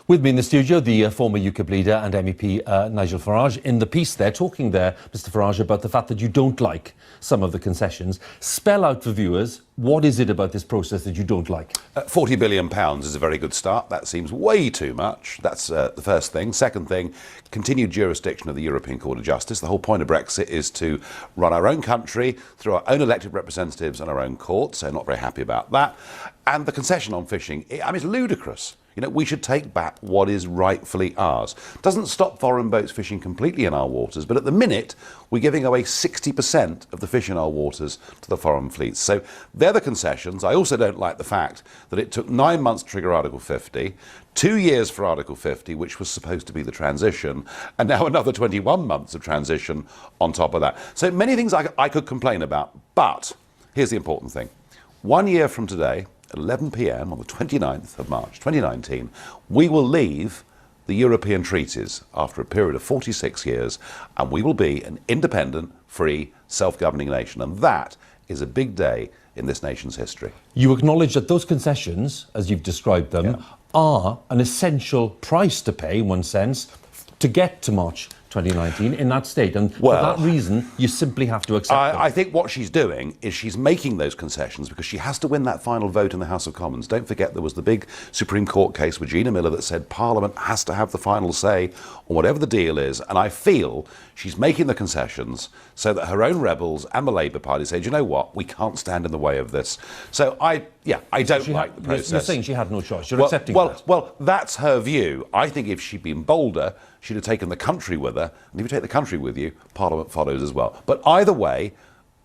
With me in the studio, the former UKIP leader and MEP Nigel Farage. In the piece there, talking there, Mr Farage, about the fact that you don't like some of the concessions. Spell out for viewers, what is it about this process that you don't like? £40 billion is a very good start. That seems way too much. That's the first thing. Second thing, continued jurisdiction of the European Court of Justice. The whole point of Brexit is to run our own country through our own elected representatives and our own courts, so not very happy about that. And the concession on fishing, it's ludicrous. We should take back what is rightfully ours. Doesn't stop foreign boats fishing completely in our waters, but at the minute, we're giving away 60% of the fish in our waters to the foreign fleets. So they're the concessions. I also don't like the fact that it took 9 months to trigger Article 50, 2 years for Article 50, which was supposed to be the transition, and now another 21 months of transition on top of that. So many things I could complain about, but here's the important thing. 1 year from today, at 11 p.m. on the 29th of March 2019, we will leave the European treaties after a period of 46 years, and we will be an independent, free, self-governing nation. And that is a big day in this nation's history. You acknowledge that those concessions, as you've described them, are an essential price to pay, in one sense, to get to March 2019 in that state, and for that reason you simply have to accept them. I think what she's doing is she's making those concessions because she has to win that final vote in the House of Commons. Don't forget there was the big Supreme Court case with Gina Miller that said Parliament has to have the final say on whatever the deal is, and I feel she's making the concessions so that her own rebels and the Labour Party say, do you know what, we can't stand in the way of this. So I don't like the process. You're saying she had no choice, you're accepting that? Well, that's her view. I think if she'd been bolder, she'd have taken the country with her, and if you take the country with you, Parliament follows as well. But either way,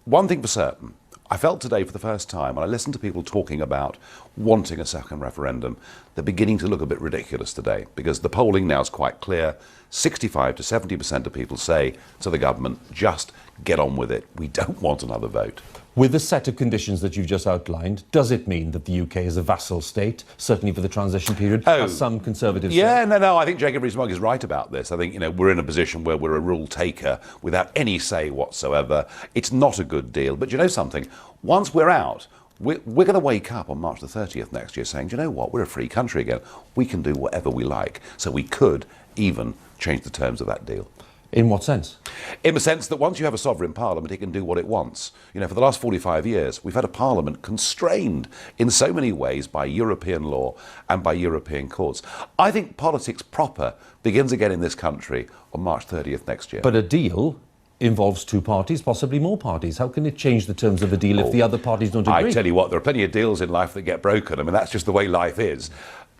one thing for certain, I felt today for the first time, when I listened to people talking about wanting a second referendum, they're beginning to look a bit ridiculous today, because the polling now is quite clear. 65 to 70% of people say to the government, just get on with it. We don't want another vote. With the set of conditions that you've just outlined, does it mean that the UK is a vassal state, certainly for the transition period, as some Conservatives say? No, I think Jacob Rees-Mogg is right about this. I think, we're in a position where we're a rule taker without any say whatsoever. It's not a good deal. But you know something? Once we're out, we're going to wake up on March the 30th next year saying, do you know what? We're a free country again. We can do whatever we like. So we could even change the terms of that deal. In what sense? In the sense that once you have a sovereign parliament, it can do what it wants. For the last 45 years, we've had a parliament constrained in so many ways by European law and by European courts. I think politics proper begins again in this country on March 30th next year. But a deal involves two parties, possibly more parties. How can it change the terms of a deal if the other parties don't agree? I tell you what, there are plenty of deals in life that get broken. That's just the way life is.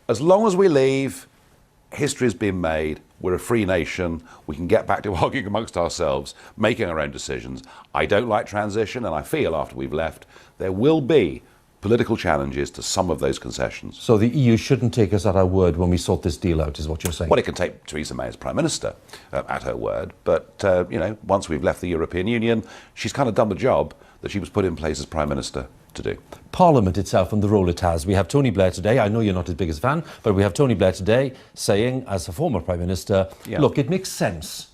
As long as we leave, history has been made. We're a free nation. We can get back to arguing amongst ourselves, making our own decisions. I don't like transition, and I feel after we've left, there will be political challenges to some of those concessions. So the EU shouldn't take us at our word when we sort this deal out, is what you're saying? Well, it can take Theresa May as Prime Minister at her word, but, once we've left the European Union, she's kind of done the job that she was put in place as Prime Minister to do. Parliament itself and the role it has. We have Tony Blair today. I know you're not his biggest fan, but we have Tony Blair today saying, as a former Prime Minister, look, it makes sense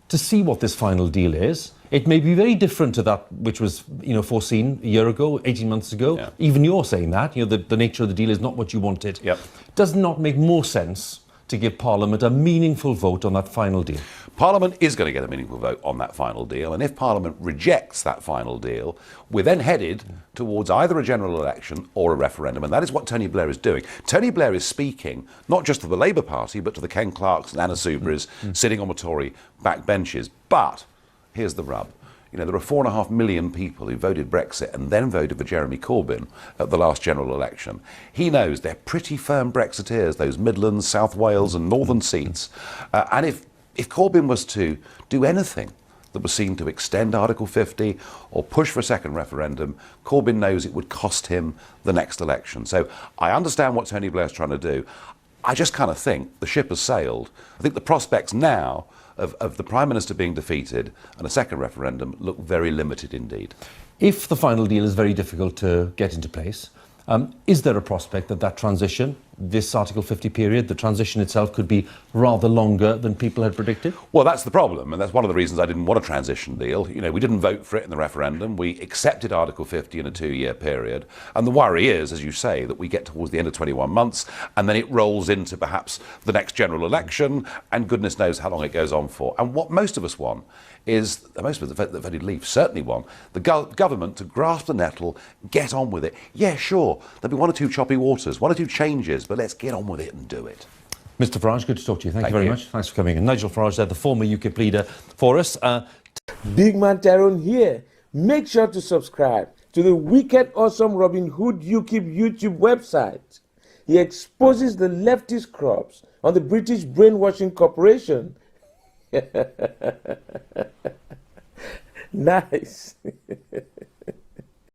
to see what this final deal is. It may be very different to that which was, foreseen a year ago, 18 months ago. Yeah. Even you're saying that, the nature of the deal is not what you wanted. Yep. Does it not make more sense to give Parliament a meaningful vote on that final deal? Parliament is going to get a meaningful vote on that final deal, and if Parliament rejects that final deal, we're then headed towards either a general election or a referendum, and that is what Tony Blair is doing. Tony Blair is speaking not just to the Labour Party, but to the Ken Clarks and Anna Soubry's sitting on the Tory backbenches. But here's the rub. There are 4.5 million people who voted Brexit and then voted for Jeremy Corbyn at the last general election. He knows they're pretty firm Brexiteers, those Midlands, South Wales and Northern seats. And if Corbyn was to do anything that was seen to extend Article 50 or push for a second referendum, Corbyn knows it would cost him the next election. So I understand what Tony Blair's trying to do. I just kind of think the ship has sailed. I think the prospects now of the Prime Minister being defeated and a second referendum look very limited indeed. If the final deal is very difficult to get into place, is there a prospect that transition this Article 50 period, the transition itself, could be rather longer than people had predicted? Well, that's the problem, and that's one of the reasons I didn't want a transition deal. You know, we didn't vote for it in the referendum. We accepted Article 50 in a 2-year period. And the worry is, as you say, that we get towards the end of 21 months and then it rolls into perhaps the next general election, and goodness knows how long it goes on for. And what most of us want is, most of us that voted Leave certainly want, the government to grasp the nettle, get on with it. Yeah, sure, there'll be one or two choppy waters, one or two changes, but let's get on with it and do it. Mr Farage, good to talk to you. Thank you very much. Thanks for coming in. Nigel Farage there, the former UKIP leader for us. Big Man Tyrone here. Make sure to subscribe to the wicked awesome Robin Hood UKIP YouTube website. He exposes the leftist crops on the British Brainwashing Corporation. Nice.